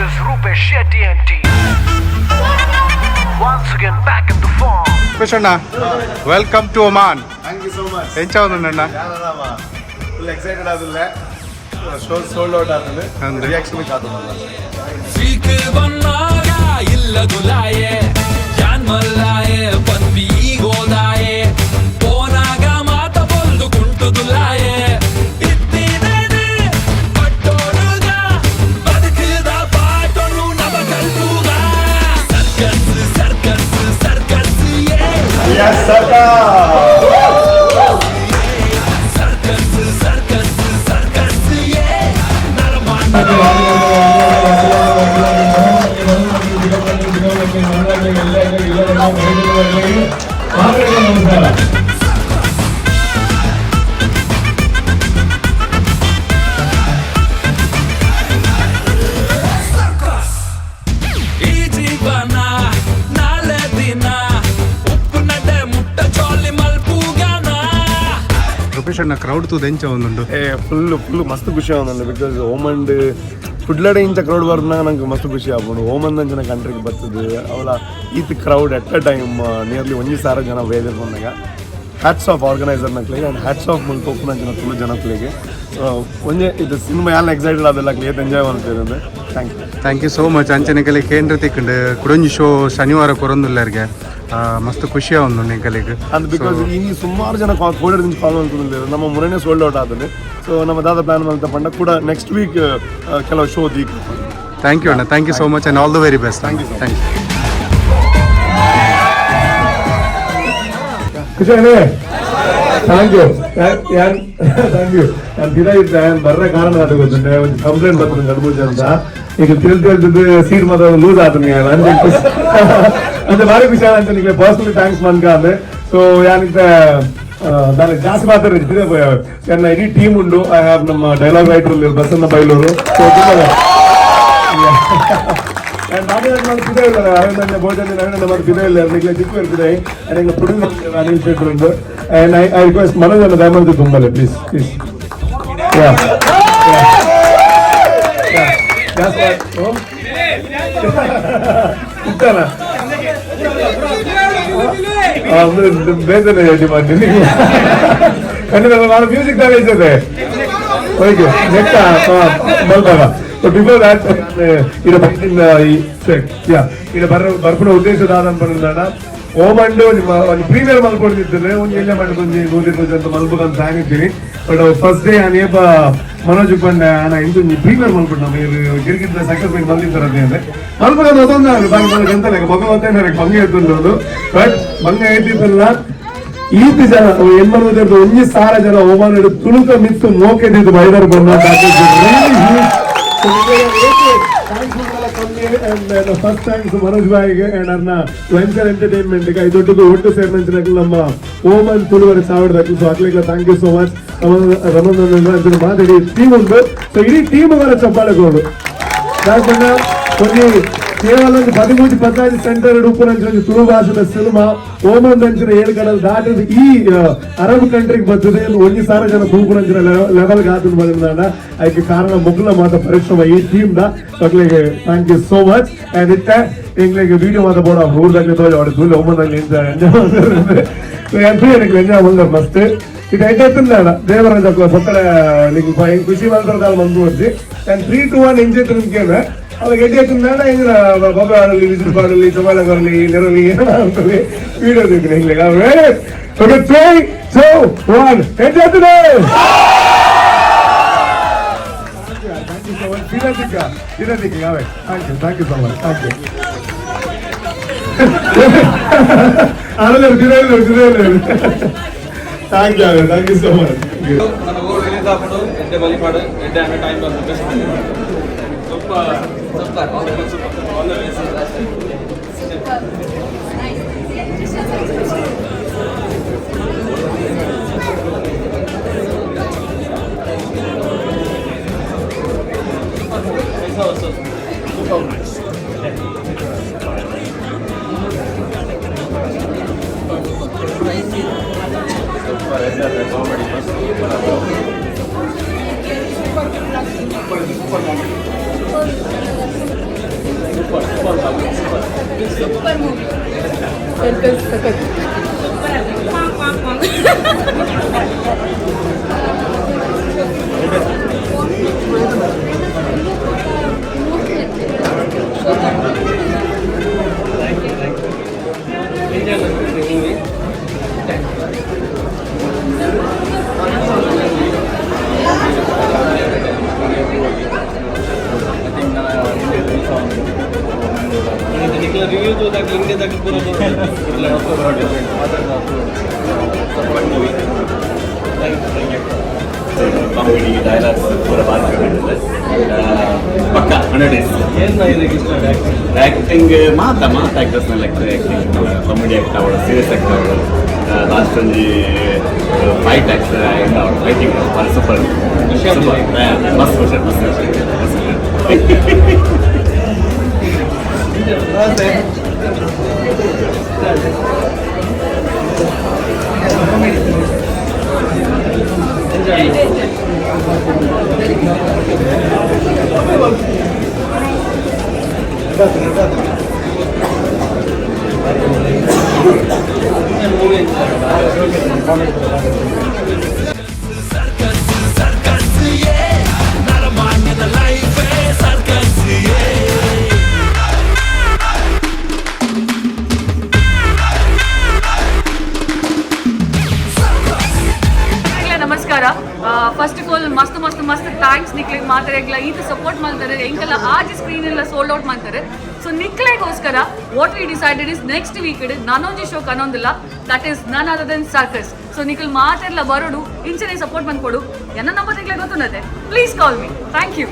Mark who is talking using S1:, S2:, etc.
S1: is Roopesh, Shetty and team. Once again back in the form.
S2: Rachana, welcome to Oman.
S3: Thank you so much.
S2: Encha undanna.
S3: Full excited adulle. Show sold out adulle. Reaction kaadunalla.
S4: Seek bannaga illa dulaye. Jan mallaye panvi godaye. Ponaga mata boldu kuntu dulaye.
S3: Yes, Circus!
S2: Crowd ತು ದೆಂಚ ಒಂದುಂಡು
S3: full ಮಸ್ತ್ ಖುಷಿ ಆಗುಂಡು because ಓಮಂಡ್ ಫುಡ್ಲಡೆ ಇಂಚ crowd ಬರ್ನಾಗ ನಂಗೆ ಮಸ್ತ್ ಖುಷಿ ಆಗ್ಬೋದು Oman ಅಂಚಿನ ಕಂಟ್ರಿಗೆ ಬರ್ತದೆ ಅವಳ ಈತ್ crowd at a time nearly 1,000 ಜನ ವೇದಿರ್ ಬಂದಾಗ ಹ್ಯಾಟ್ಸ್ ಆಫ್ ಆರ್ಗನೈಸರ್ ನಕ್ಲಿಗೆ ಆ್ಯಂಡ್ ಹ್ಯಾಟ್ಸ್ ಆಫ್ ಮುಲ್ಪ ಉಪ್ಪು ನಂಚಿನ ತುಳು ಜನಕ್ಲಿಗೆ ಒಂದೇ ಇದು ಸಿನಿಮಾ ಎಲ್ಲ ಎಕ್ಸೈಟೆಡ್ ಅದೆಲ್ಲ ಏತ್ ಎಂಜಾಯ್ ಮಾಡ್ತಿದ್ದೆ
S2: ಥ್ಯಾಂಕ್ ಯು ಸೋ ಮಚ್ ಅಂಚನೆಕಲಿ ಕೇಂದ್ರ ತಿಕ್ಕಂಡು ಕುಡೊಂಜಿ ಶೋ ಶನಿವಾರ ಕೊರೊಂದುಲ್ಲರ್ಗೆ ಮಸ್ತ್ ಖುಷಿ ಆಗುಂಡು ನೆಕಲಿಗೆ
S3: ಅದು ಬಿಕಾಸ್ ಇನ್ನು ಸುಮಾರು ಜನ ಕೋಡರ್ నుంచి ಕಾಲ್ ಮಾಡ್ಕೊಂಡಿದ್ದಾರೆ ನಮ್ಮ ಮೊನ್ನೆ ಸೋಲ್ಡ್ ಔಟ್ ಆದ್ರೆ ಸೊ ನಮ್ಮ ದಾದ ಪ್ಲಾನ್ ಮಾಡ್ತಾ ಪಂಡ ಕೂಡ ನೆಕ್ಸ್ಟ್ ವೀಕ್ ಕೆಲವು ಶೋ ದೀಕ್
S2: ಥ್ಯಾಂಕ್ ಯು ಅಣ್ಣ thank you so much and all the very best
S3: thank you
S2: thank you
S5: thank you thank you ನಾನು ದಿನ ಇದ್ದೆ ಬರ್ರೆ ಕಾರಣ ಅದು ಗೊತ್ತುಂಟೆ ಒಂದು ಕಂಪ್ಲೇಂಟ್ ಬರ್ತದೆ ಗಡ್ಬೂಜ ಅಂತ ಈಗ ತಿಳಿದು ಸೀಟ್ ಮಾತ್ರ ಲೂಸ್ ಆತನೆ ಅಂದ್ರೆ ಭಾರಿ ಖುಷಿ ಅಂತ ನಿಮಗೆ ಪರ್ಸನಲಿ ಥ್ಯಾಂಕ್ಸ್ ಮನ್ಕ ಅಂದ್ರೆ ಸೊ ಯಾನಿದ್ದೆ దానికి జాస్తి మాట్లాడేది ನನ್ನ ಇಡೀ ಟೀಮ್ ಉಂಡು ಐ ಹ್ಯಾವ್ ನಮ್ಮ ಡೈಲಾಗ್ ರೈಟರ್ ಬಸನ್ನ ಬೈಲೂರು ಸೊ ಭೋಜನ ಬಿದೆ ಇಲ್ಲ ಚಿಕ್ಕ ಇರ್ತಿದೆ ಪ್ರೊಡ್ಯೂಸರ್ ಅನಿಲ್ ಶೆಟ್ಟಿ ಉಂಟು and I request Manoj and Diamond to Tumbale, please. Yeah. That's what. Oh. Itana. ಬೇಸರ ಹೇಳಿ ಮಾಡ್ತೀನಿ ಖಂಡಿತ ನಾನು ಮ್ಯೂಸಿಕ್ ದಾಗ ಇರ್ತದೆ ಓಕೆ ನೆಕ್ಸ್ಟ್ ಬಲ್ಬಾಗ ಸೊ ಬಿಫೋರ್ ದ್ಯಾಟ್ ಇದು ಇದು ಬರ್ಪುನ ಉದ್ದೇಶದ ಅನ್ಪಣ್ಣ ಓಮಂಡು ನಿಮ್ಮ ಒಂದು ಪ್ರೀಮಿಯರ್ ಮಲ್ಕೊಂಡಿದ್ದರೆ ಒಂದು ಎಲ್ಲೇ ಮಾಡ್ಕೊಂಡು ಗೋಲಿರೋದು ಅಂತ ಮಲ್ಬೇಕಂತ ಸಾಗಿದ್ದೀನಿ ಬಟ್ ಫಸ್ಟ್ ಡೇ ನೇಪ ಮನೋಜ್ ಪಂಡ ನಾನು ಇಂದು ಪ್ರೀಮಿಯರ್ ಮಲ್ಕೊಂಡು ನಮ್ಮ ಗಿರಿಗಿದ್ದ ಸಕ್ಸಸ್ ಮಾಡಿ ಮಲ್ದಿರ್ತಾರೆ ಅಂದ್ರೆ ಮಲ್ಬೇಕಂತ ಅದೊಂದು ಬಾಗಿ ಮಲ್ಗೆ ಅಂತ ಭಗವಂತ ಭಂಗ ಎತ್ತುಂಡು ಬಟ್ ಭಂಗ ಎತ್ತಿದ್ದಲ್ಲ ಈತ ಜನ ಏನ್ ಮಾಡ್ಬೋದು 1,000 ಜನ ಓಮನ್ ತುಳುಕ ಮಿತ್ತು ಮೋಕೆದ್ದು ಬೈದರ್ ಬಂದ ಫಸ್ಟ್ ಥ್ಯಾಂಕ್ಸ್ ಮನೋಜ್ ಬಾಯಿಗೆ ಅಂಡ್ ಅರ್ನ ವೆಂಚರ್ ಎಂಟರ್ಟೈನ್ಮೆಂಟ್ ಗೆ ದೊಡ್ಡದು ಒಟ್ಟು ಸೇರಿನ ನಮ್ಮ ಓಮನ್ ತುಳುವರೆ 1000 ಸೊ ಆಗ್ಲಿಕ್ಕೆ thank you so much Raman ಮಾತಾಡಿ ಟೀಮ್ ಉಂಟು ಸೊ ಇಡೀ ಟೀಮ್ ಅವರ ಚಪ್ಪಾಳೆಗಳು కొన్ని కేవలం 13-15 సెంటర్ రూపొందించిన ತುಳು ಭಾಷೆದ ಸಿನಿಮಾ ಓಮನ್ ದಂಚಿನ 7 ಕಡಲು ದಾಟಿದ ಈ ಅರಬ್ ಕಂಟ್ರಿಗೆ ಬರ್ತದೆ 1,000 ಜನ ರೂಪೊಂದಿಂచిన ಲೆವೆಲ್ಗೆ ಆತನು ಬಂದಿದ್ದಾನ ಅದಕ್ಕೆ ಕಾರಣ ಮೊದಲ ಮಾತ ಪರಿಶ್ರಮ ಈ ಟೀಮ್ ದ ಮಕ್ಕಳಿಗೆ thank you so much and ಇತ್ತೆ ಎಂಗ್ಲಿಗೆ ವಿಡಿಯೋ ಮಾತ ಬೋಡ ಊರ್ದಾಗ್ಲಿ ತೋಜ್ ಅವಡೆ ತುಳು ಓಮನ್ ದಲ್ಲಿ ಎಂಜಾಯ್ ಬಂದ ಮಸ್ತ್ ಇದು ಎಂಟೆತ್ತಿಂದ ದೇವರಾಜ ಸೊಕ್ಕಡೆ ಖುಷಿ ಮಾಡ್ತಾರೆ ಕಾಲ ಬಂದು ಬರ್ತಿ ಅಂಡ್ 3 to 1 ಎಂಜಾಯ್ ತಿನ್ಕೇವೆ ಅವಾಗ ಎಡ್ಡಿ ಹಾಕಿದ್ಮೇಲೆ ಹೆಂಗ ಬೊಬ್ಬೆ ಆಡಲಿ ವಿಸಿಲ್ ಮಾಡಲಿ ಚಮಾಲ ಬರಲಿ ನೆರಲಿ ಅಂತೇಳಿ ವಿಡಿಯೋ ತೆಗ್ದು ಹೆಂಗ್ಲಿಗೆ ಓಕೆ 3, 2, 1 ಎಂಜಾಯ್ತದೆ thank you so much thank you so much thank you ಆಡಲ್ಲ ಥ್ಯಾಂಕ್ ಯು ಸೊ ಮಚ್
S6: మన ఊరు వెళ్ళేటప్పుడు ఎడ్డే బలిపాడు ఎడ్డే అనే time super
S7: super movie Circus ಸಖತ್
S6: रिव्यू जो तक इंडिया तक पूरा
S8: कॉमेडी डायलॉग्स पूरा बात कर पक्का 100 days एक्टिंग माता एक्टर्स लगता एक्टिंग कॉमेडी एक्ट आवड़ सीरियस एक्ट आवड़ last fight act fighting super मस्त खुश
S7: ನಮಸ್ಕಾರ ಫಸ್ಟ್ ಆಫ್ ಆಲ್ ಮಸ್ತ್ ಮಸ್ತ್ ಮಸ್ತ್ ಥ್ಯಾಂಕ್ಸ್ ನಿಕ್ಲಿಗೆ ಮಾತಾಡಲ್ಲ ಇದು ಸಪೋರ್ಟ್ ಮಾಡ್ತಾರೆ ಹೆಂಗೆಲ್ಲ ಆಜ್ ಸ್ಕ್ರೀನ್ ಎಲ್ಲ ಸೋಲ್ಡ್ ಔಟ್ ಮಾಡ್ತಾರೆ ಸೊ ನಿಕ್ಲೆಗೋಸ್ಕರ what we decided is next week ನಾನೊಂಜಿ ಶೋ ಕನ್ನೊಂದಿಲ್ಲ that is none other than Circus so ನಿಕ್ಲ್ ಮಾತೆಲ್ಲ ಬರೋಡು ಇಂಚನೆ ಸಪೋರ್ಟ್ ಮಾಡ್ಕೊಡು ಎನ್ನ ನಂಬರ್ ನಿಕ್ಲೆ ಗೊತ್ತುಂಡತೆ please call me thank you